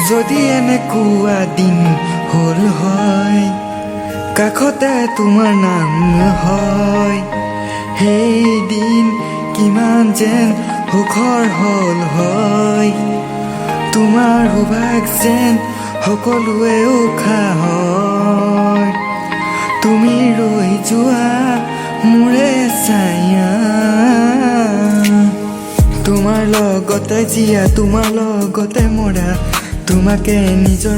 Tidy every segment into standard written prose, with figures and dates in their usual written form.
যদি এনেকুৱা দিন হ'ল হয় কাষতে তোমাৰ নাম হয় সেই দিন কিমান যেন সুখৰ হ'ল হয় তোমাৰ সুভাগ যেন সকলোৱে উশাহ হয় তুমি ৰৈ যোৱা মোৰে ছায়া তোমাৰ লগতে জীয়া তোমাৰ লগতে মৰা তোমাকে নিজৰ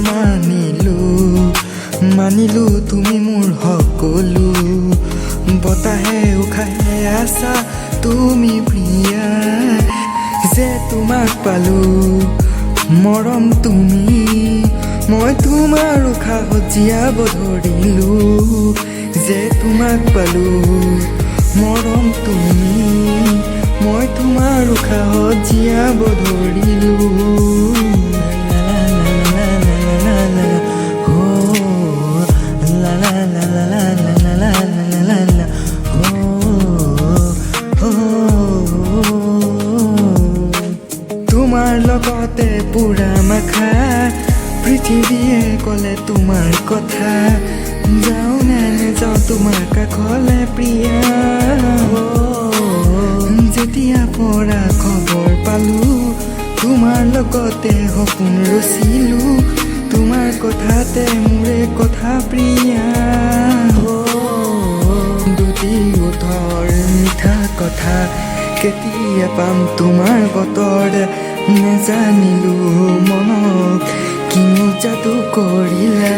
মানিলো তুমি মোৰ সকলো বতাহে উশাহে আছা তুমি প্ৰিয়া যে তোমাক পালো মৰম তুমি মই তোমাৰ উশাহত জীয়াব ধৰিলো যে তোমাক পালো মৰম তুমি মই তোমাৰ উশাহত জীয়াব ধৰিলো তোমাৰ লগতে পুৰা মাখা পৃথিৱীয়ে ক'লে তোমাৰ কথা যাওঁ নে নেযাওঁ তোমাৰ কাষলে প্ৰিয়া যেতিয়া পৰা খবৰ পালো তোমাৰ লগতে সপোন ৰচিলো তোমাৰ কথাতে মোৰে কথা প্ৰিয়া দুটি ওঠৰ মিঠা কথা কেতিয়া পাম তোমাৰ বতৰ নেজানিলো মনত কিনো যাদু কৰিলা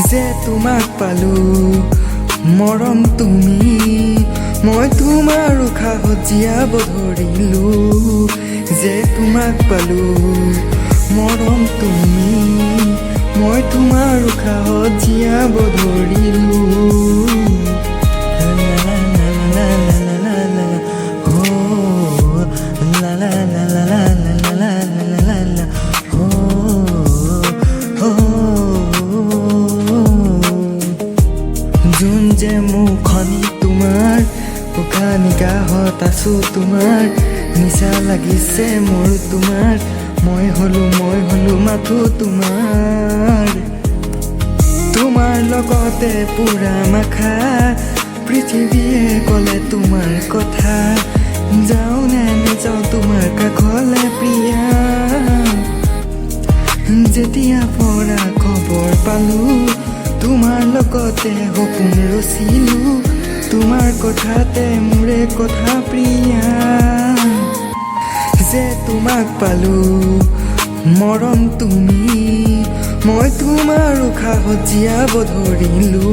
যে তোমাক পালো মৰম তুমি মই তোমাৰ উশাহত জীয়াব ধৰিলো যে তোমাক পালো মৰম তুমি মই তোমাৰ উশাহত জীয়াব ধৰিলো যোন যে মুখনি তোমাৰ উশাহ নিশাহত আছো তোমাৰ নিচা লাগিছে মোৰ তোমাৰ মই হলো মাথো তোমাৰ লগতে পুৰা মাখা পৃথিৱীয়ে ক'লে তোমাৰ কথা যাওঁ নে নেযাওঁ তোমাৰ কাষলে প্ৰিয়া যেতিয়া পৰা খবৰ পালো তোমাৰ লগতে সপোন ৰচিলো তোমাৰ কথাতে মোৰে কথা প্ৰিয়া যে তোমাক পালো মৰম তুমি মই তোমাৰ উশাহত জীয়াব ধৰিলো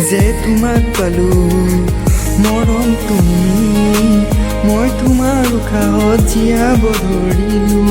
যে তোমাক পালো মৰম তুমি মই তোমাৰ উশাহত জীয়াব ধৰিলো